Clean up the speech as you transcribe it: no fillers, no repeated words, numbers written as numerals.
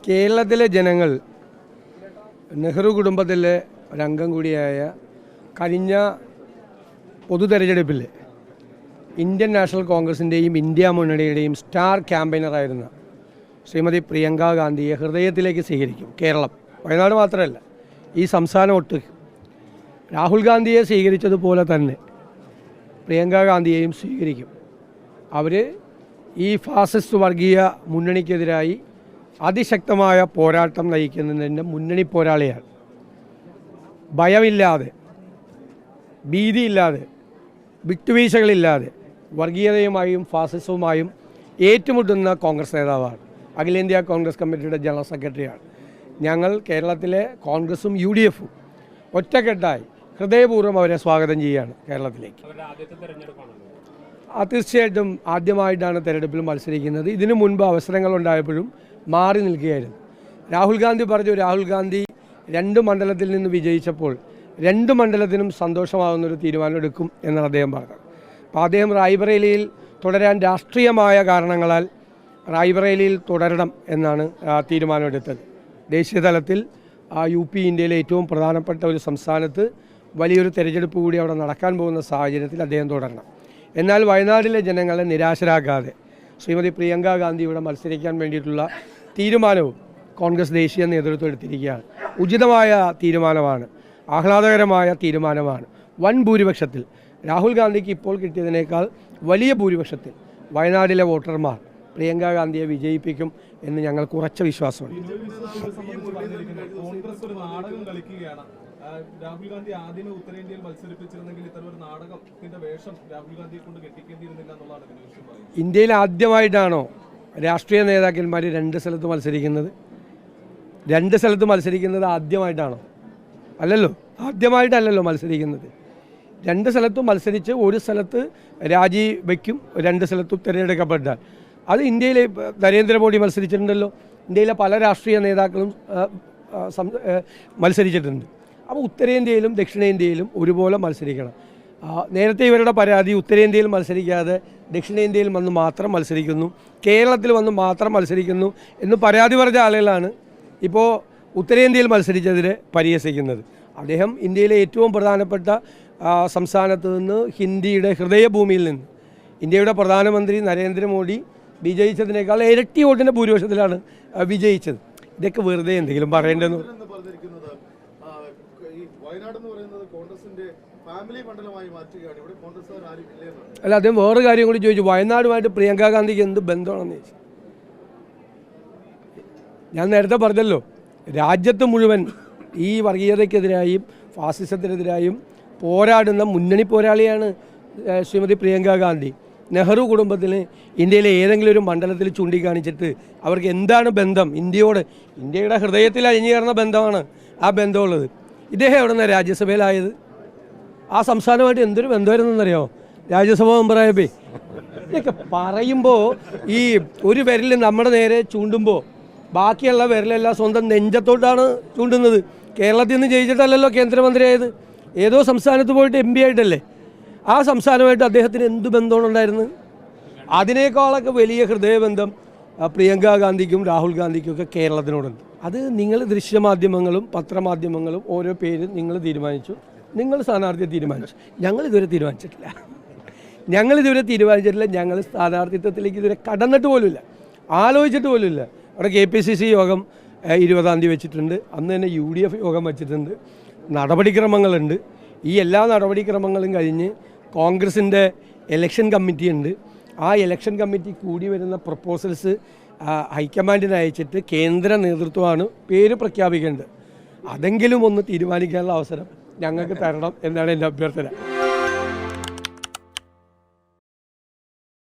കേരളത്തിലെ ജനങ്ങൾ നെഹ്റു കുടുംബത്തിലെ ഒരംഗം കൂടിയായ കഴിഞ്ഞ പൊതു തെരഞ്ഞെടുപ്പിൽ ഇന്ത്യൻ നാഷണൽ കോൺഗ്രസിൻ്റെയും ഇന്ത്യ മുന്നണിയുടെയും സ്റ്റാർ ക്യാമ്പയിനറായിരുന്ന ശ്രീമതി പ്രിയങ്ക ഗാന്ധിയെ ഹൃദയത്തിലേക്ക് സ്വീകരിക്കും. കേരളം, വയനാട് മാത്രമല്ല, ഈ സംസ്ഥാനം ഒട്ട് രാഹുൽ ഗാന്ധിയെ സ്വീകരിച്ചതുപോലെ തന്നെ പ്രിയങ്ക ഗാന്ധിയെയും സ്വീകരിക്കും. അവർ ഈ ഫാസിസ്റ്റ് വർഗീയ മുന്നണിക്കെതിരായി അതിശക്തമായ പോരാട്ടം നയിക്കുന്നതിൻ്റെ മുന്നണി പോരാളിയാണ്. ഭയമില്ലാതെ, ഭീതിയില്ലാതെ, വിട്ടുവീഴ്ചകളില്ലാതെ വർഗീയതയുമായും ഫാസിസവുമായും ഏറ്റുമുട്ടുന്ന കോൺഗ്രസ് നേതാവാണ്. അഖിലേന്ത്യാ കോൺഗ്രസ് കമ്മിറ്റിയുടെ ജനറൽ സെക്രട്ടറിയാണ്. ഞങ്ങൾ കേരളത്തിലെ കോൺഗ്രസും UDF-ഉം ഒറ്റക്കെട്ടായി ഹൃദയപൂർവ്വം അവരെ സ്വാഗതം ചെയ്യുകയാണ് കേരളത്തിലേക്ക്. തീർച്ചയായിട്ടും ആദ്യമായിട്ടാണ് തെരഞ്ഞെടുപ്പിൽ മത്സരിക്കുന്നത്. ഇതിനു മുൻപ് അവസരങ്ങളുണ്ടായപ്പോഴും മാറി നിൽക്കുകയായിരുന്നു. രാഹുൽ ഗാന്ധി പറഞ്ഞു, രാഹുൽ ഗാന്ധി 2 മണ്ഡലത്തിൽ നിന്ന് വിജയിച്ചപ്പോൾ 2 മണ്ഡലത്തിനും സന്തോഷമാകുന്നൊരു തീരുമാനമെടുക്കും എന്നാണ് അദ്ദേഹം പറഞ്ഞത്. അപ്പോൾ അദ്ദേഹം റായ്ബറേലിയിൽ തുടരാൻ രാഷ്ട്രീയമായ കാരണങ്ങളാൽ റായ്ബറേലിയിൽ തുടരണം എന്നാണ് തീരുമാനമെടുത്തത്. ദേശീയ തലത്തിൽ UP ഇന്ത്യയിലെ ഏറ്റവും പ്രധാനപ്പെട്ട ഒരു സംസ്ഥാനത്ത് വലിയൊരു തെരഞ്ഞെടുപ്പ് കൂടി അവിടെ നടക്കാൻ പോകുന്ന സാഹചര്യത്തിൽ അദ്ദേഹം തുടരണം. എന്നാൽ വയനാട്ടിലെ ജനങ്ങളെ നിരാശരാക്കാതെ ശ്രീമതി പ്രിയങ്ക ഗാന്ധി ഇവിടെ മത്സരിക്കാൻ വേണ്ടിയിട്ടുള്ള തീരുമാനവും കോൺഗ്രസ് ദേശീയ നേതൃത്വം എടുത്തിരിക്കുകയാണ്. ഉചിതമായ തീരുമാനമാണ്, ആഹ്ലാദകരമായ തീരുമാനമാണ്. വൻ ഭൂരിപക്ഷത്തിൽ, രാഹുൽ ഗാന്ധിക്ക് ഇപ്പോൾ കിട്ടിയതിനേക്കാൾ വലിയ ഭൂരിപക്ഷത്തിൽ വയനാട്ടിലെ വോട്ടർമാർ പ്രിയങ്ക ഗാന്ധിയെ വിജയിപ്പിക്കും എന്ന് ഞങ്ങൾക്ക് ഉറച്ച വിശ്വാസമുണ്ട്. രാഹുൽ ഗാന്ധി ആദ്യമേ ഉത്തരേന്ത്യയിൽ മത്സരിപ്പിച്ചിരുന്നെങ്കിൽ ഇത്തരം ഒരു നാടകത്തിന്റെ വേഷം രാഹുൽ ഗാന്ധിയെ കൊണ്ട് കെട്ടിക്കേണ്ടിയിരുന്നില്ല എന്നുള്ളതാണ്. ഇന്ത്യയിൽ ആദ്യമായിട്ടാണോ രാഷ്ട്രീയ നേതാക്കന്മാർ 2 സ്ഥലത്ത് മത്സരിക്കുന്നത്? 2 സ്ഥലത്ത് മത്സരിക്കുന്നത് ആദ്യമായിട്ടാണോ? അല്ലല്ലോ, ആദ്യമായിട്ടല്ലല്ലോ മത്സരിക്കുന്നത്. 2 സ്ഥലത്തും മത്സരിച്ച് ഒരു സ്ഥലത്ത് രാജിവെക്കും, 2 സ്ഥലത്തും തിരഞ്ഞെടുക്കപ്പെട്ടാൽ. അത് ഇന്ത്യയിലെ നരേന്ദ്രമോദി മത്സരിച്ചിട്ടുണ്ടല്ലോ, ഇന്ത്യയിലെ പല രാഷ്ട്രീയ നേതാക്കളും മത്സരിച്ചിട്ടുണ്ട്. അപ്പോൾ ഉത്തരേന്ത്യയിലും ദക്ഷിണേന്ത്യയിലും ഒരുപോലെ മത്സരിക്കണം. നേരത്തെ ഇവരുടെ പരാതി ഉത്തരേന്ത്യയിൽ മത്സരിക്കാതെ ദക്ഷിണേന്ത്യയിൽ വന്ന് മാത്രം മത്സരിക്കുന്നു, കേരളത്തിൽ വന്ന് മാത്രം മത്സരിക്കുന്നു എന്ന് പരാതി പറഞ്ഞ ആളുകളാണ് ഇപ്പോൾ ഉത്തരേന്ത്യയിൽ മത്സരിച്ചതിനെ പരിഹസിക്കുന്നത്. അദ്ദേഹം ഇന്ത്യയിലെ ഏറ്റവും പ്രധാനപ്പെട്ട സംസ്ഥാനത്ത് നിന്ന്, ഹിന്ദിയുടെ ഹൃദയഭൂമിയിൽ നിന്ന് ഇന്ത്യയുടെ പ്രധാനമന്ത്രി നരേന്ദ്രമോദി വിജയിച്ചതിനേക്കാൾ ഇരട്ടി വോട്ടിൻ്റെ ഭൂരിപക്ഷത്തിലാണ് വിജയിച്ചത്. ഇതൊക്കെ വെറുതെ എന്തെങ്കിലും പറയേണ്ടെന്ന്. അല്ല, അദ്ദേഹം വേറെ കാര്യം കൂടി ചോദിച്ചു, വയനാടുമായിട്ട് പ്രിയങ്ക ഗാന്ധിക്ക് എന്ത് ബന്ധമാണെന്ന് ചോദിച്ചു. ഞാൻ നേരത്തെ പറഞ്ഞല്ലോ, രാജ്യത്ത് മുഴുവൻ ഈ വർഗീയതയ്ക്കെതിരായും ഫാസിസത്തിനെതിരായും പോരാടുന്ന മുന്നണി പോരാളിയാണ് ശ്രീമതി പ്രിയങ്ക ഗാന്ധി. നെഹ്റു കുടുംബത്തിന് ഇന്ത്യയിലെ ഏതെങ്കിലും ഒരു മണ്ഡലത്തിൽ ചൂണ്ടിക്കാണിച്ചിട്ട് അവർക്ക് എന്താണ് ബന്ധം ഇന്ത്യയോട്? ഇന്ത്യയുടെ ഹൃദയത്തിൽ അഴിഞ്ഞുകയറുന്ന ബന്ധമാണ് ആ ബന്ധമുള്ളത്. ഇദ്ദേഹം എവിടെ നിന്നാണ് രാജ്യസഭയിലായത്? ആ സംസ്ഥാനമായിട്ട് എന്തൊരു ബന്ധമായിരുന്നെന്നറിയാമോ? രാജ്യസഭ മെമ്പറായപ്പേ. ഇതൊക്കെ പറയുമ്പോൾ ഈ ഒരു വിരൽ നമ്മുടെ നേരെ ചൂണ്ടുമ്പോൾ ബാക്കിയുള്ള വിരലെല്ലാം സ്വന്തം നെഞ്ചത്തോട്ടാണ് ചൂണ്ടുന്നത്. കേരളത്തിൽ നിന്ന് ജയിച്ചിട്ടല്ലല്ലോ കേന്ദ്രമന്ത്രിയായത്, ഏതോ സംസ്ഥാനത്ത് പോയിട്ട് MP ആയിട്ടല്ലേ. ആ സംസ്ഥാനമായിട്ട് അദ്ദേഹത്തിന് എന്ത് ബന്ധമാണുണ്ടായിരുന്നത്? അതിനേക്കാളൊക്കെ വലിയ ഹൃദയബന്ധം പ്രിയങ്ക ഗാന്ധിക്കും രാഹുൽ ഗാന്ധിക്കും ഒക്കെ കേരളത്തിനോടുണ്ട്. അത് നിങ്ങൾ ദൃശ്യമാധ്യമങ്ങളും പത്രമാധ്യമങ്ങളും ഓരോ പേര് നിങ്ങൾ തീരുമാനിച്ചു, നിങ്ങൾ സ്ഥാനാർത്ഥിയെ തീരുമാനിച്ചു. ഞങ്ങളിതുവരെ തീരുമാനിച്ചിട്ടില്ല. ഞങ്ങൾ സ്ഥാനാർത്ഥിത്വത്തിലേക്ക് ഇതുവരെ കടന്നിട്ട് പോലുമില്ല, ആലോചിച്ചിട്ട് പോലുമില്ല. അവിടെ KPCC യോഗം 20-ാം തീയതി വെച്ചിട്ടുണ്ട്. അന്ന് തന്നെ UDF യോഗം വെച്ചിട്ടുണ്ട്. നടപടിക്രമങ്ങളുണ്ട്. ഈ എല്ലാ നടപടിക്രമങ്ങളും കഴിഞ്ഞ് കോൺഗ്രസിൻ്റെ ഇലക്ഷൻ കമ്മിറ്റി ഉണ്ട്. ആ ഇലക്ഷൻ കമ്മിറ്റി കൂടി വരുന്ന പ്രപ്പോസൽസ് ഹൈക്കമാൻഡിന് അയച്ചിട്ട് കേന്ദ്ര നേതൃത്വമാണ് പേര് പ്രഖ്യാപിക്കേണ്ടത്. അതെങ്കിലും ഒന്ന് തീരുമാനിക്കാനുള്ള അവസരം ഞങ്ങൾക്ക് തരണം എന്നാണ് എൻ്റെ അഭ്യർത്ഥന.